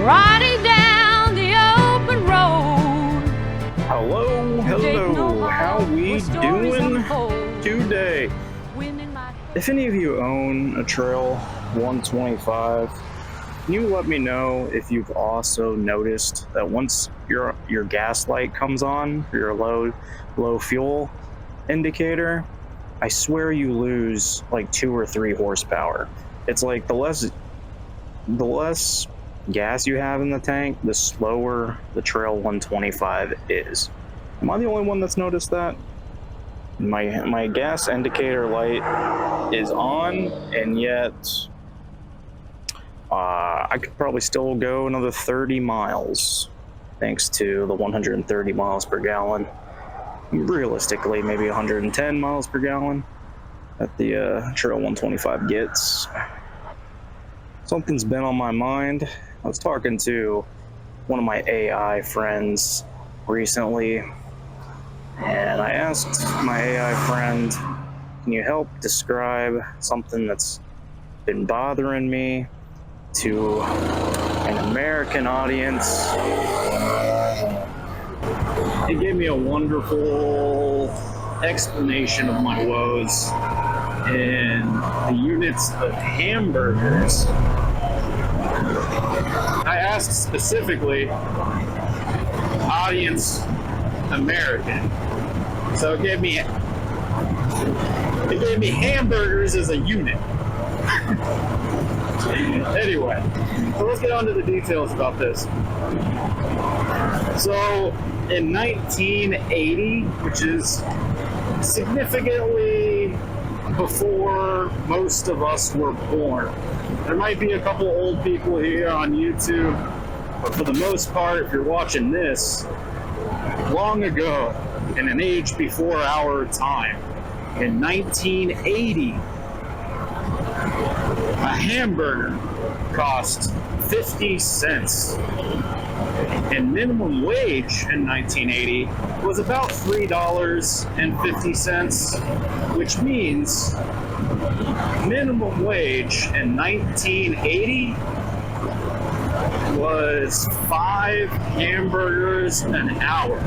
riding down the open road. Hello, how we doing today? If any of you own a Trail 125, can you let me know if you've also noticed that once your gas light comes on for your low fuel indicator, I swear you lose like 2 or 3 horsepower. It's like the less gas you have in the tank, the slower the Trail 125 is. Am I the only one that's noticed that? My gas indicator light is on, and yet I could probably still go another 30 miles thanks to the 130 miles per gallon. Realistically, maybe 110 miles per gallon that the Trail 125 gets. Something's been on my mind. I was talking to one of my AI friends recently, and I asked my AI friend, can you help describe something that's been bothering me to an American audience? He gave me a wonderful explanation of my woes in the units of hamburgers. I asked specifically, audience American. So it gave me hamburgers as a unit. Anyway, so let's get on to the details about this. So in 1980, which is significantly before most of us were born. There might be a couple old people here on YouTube, but for the most part, if you're watching this, long ago, in an age before our time, in 1980, a hamburger cost 50 cents. And minimum wage in 1980 was about $3.50, which means minimum wage in 1980 was 5 hamburgers an hour.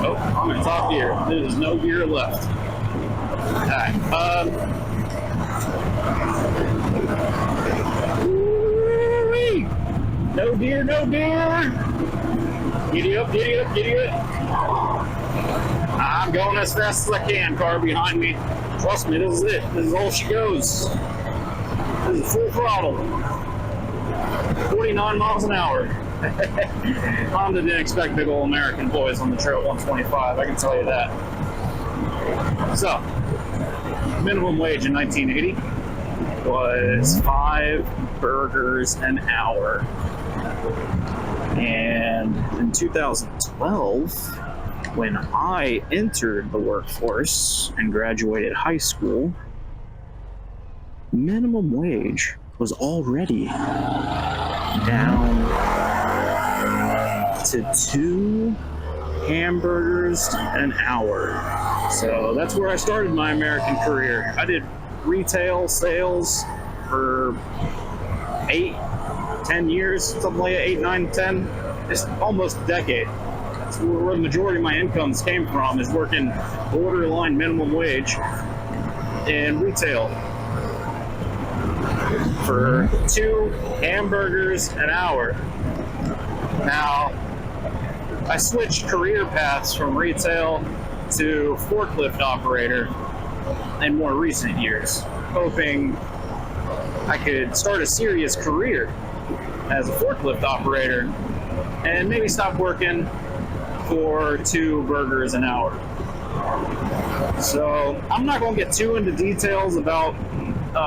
Oh, I'm going to talk gear. There's no gear left. All right. No deer, no deer. Giddy up, giddy up, giddy up. I'm going as fast as I can, car behind me. Trust me, this is it. This is all she goes. This is full throttle. 49 miles an hour. Honda didn't expect big old American boys on the Trail 125, I can tell you that. So, minimum wage in 1980 was 5 burgers an hour. And in 2012, when I entered the workforce and graduated high school, minimum wage was already down to 2 hamburgers an hour. So that's where I started my American career. I did retail sales for 8-10 years, something like that, 8, 9, 10, just almost a decade. That's where the majority of my incomes came from, is working borderline minimum wage in retail for 2 hamburgers an hour. Now, I switched career paths from retail to forklift operator in more recent years, hoping I could start a serious career as a forklift operator and maybe stop working for 2 burgers an hour. So I'm not going to get too into details about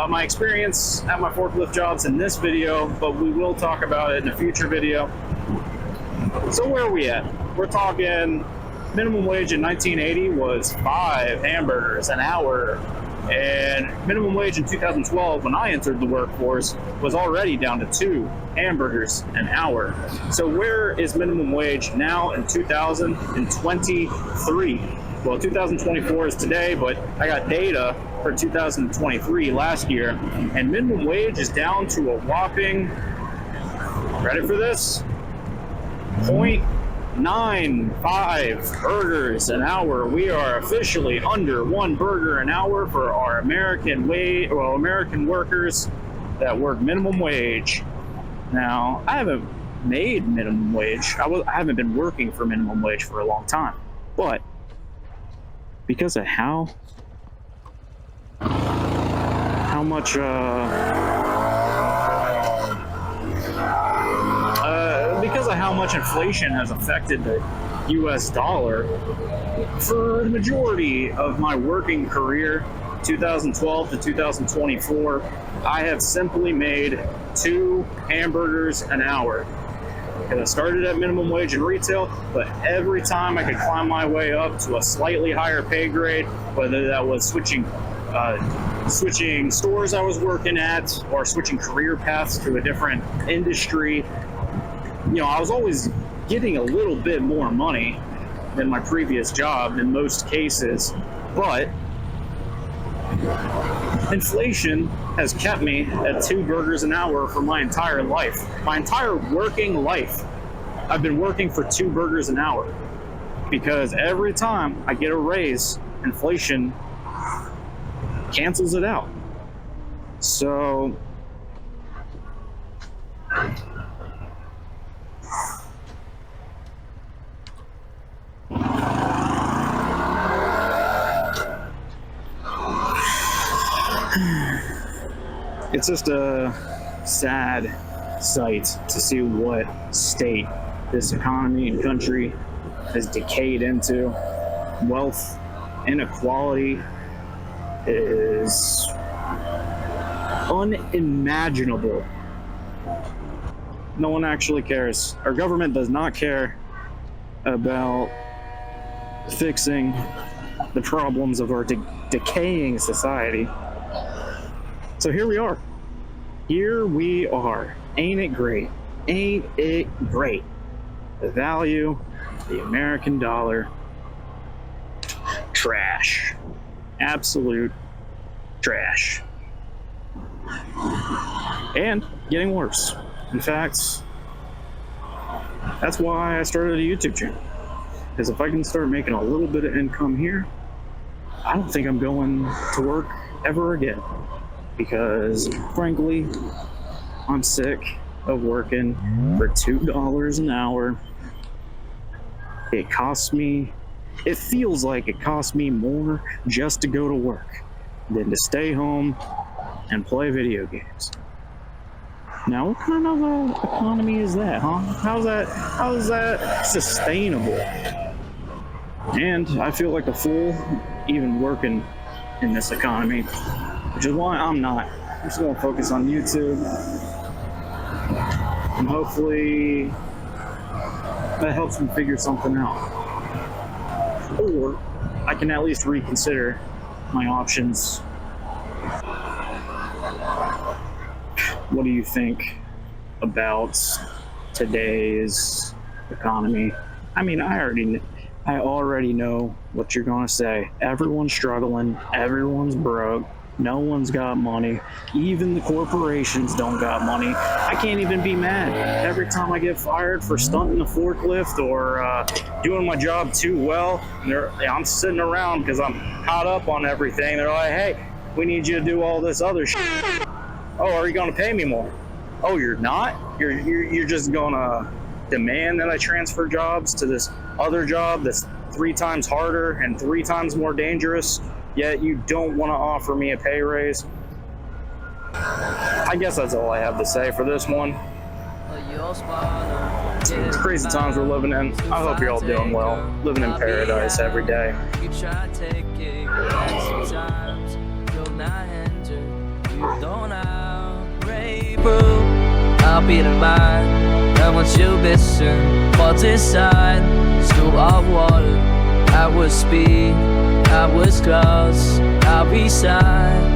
my experience at my forklift jobs in this video, but we will talk about it in a future video. So where are we at? We're talking minimum wage in 1980 was 5 hamburgers an hour. And minimum wage in 2012, when I entered the workforce, was already down to 2 hamburgers an hour. So where is minimum wage now in 2023? Well, 2024 is today, but I got data for 2023 last year, and minimum wage is down to a whopping Ready for this? 0.95 burgers an hour. We are officially under 1 burger an hour for our American workers that work minimum wage. Now, I haven't made minimum wage. I haven't been working for minimum wage for a long time, but because of how much because of how much inflation has affected the US dollar, for the majority of my working career, 2012 to 2024, I have simply made 2 hamburgers an hour. And I started at minimum wage in retail, but every time I could climb my way up to a slightly higher pay grade, whether that was switching stores I was working at or switching career paths to a different industry, I was always getting a little bit more money than my previous job in most cases, but inflation has kept me at 2 burgers an hour for my entire life. My entire working life, I've been working for 2 burgers an hour, because every time I get a raise, inflation cancels it out. So it's just a sad sight to see what state this economy and country has decayed into. Wealth inequality is unimaginable. No one actually cares. Our government does not care about fixing the problems of our decaying society. So here we are. Here we are. Ain't it great? Ain't it great? The value of the American dollar. Trash. Absolute trash. And getting worse. In fact, that's why I started a YouTube channel. Because if I can start making a little bit of income here, I don't think I'm going to work ever again. Because, frankly, I'm sick of working for $2 an hour. It feels like it costs me more just to go to work than to stay home and play video games. Now, what kind of economy is that, huh? How is that sustainable? And I feel like a fool even working in this economy, which is why I'm not. I'm just gonna focus on YouTube, and hopefully that helps me figure something out. Or I can at least reconsider my options. What do you think about today's economy? I mean, I already know what you're gonna say. Everyone's struggling, everyone's broke, no one's got money, even the corporations don't got money. I can't even be mad. Every time I get fired for stunting a forklift or doing my job too well, I'm sitting around because I'm caught up on everything. They're like, hey, we need you to do all this other shit. Oh, are you gonna pay me more? Oh, you're not? You're just gonna demand that I transfer jobs to this other job that's 3 times harder and 3 times more dangerous, yet you don't want to offer me a pay raise? I guess that's all I have to say for this one. It's crazy times we're living in. I hope you're all doing well, living in paradise every day. I'll be the man that wants you listen. What's inside? School of water. I was speed, I was close, I'll be sad.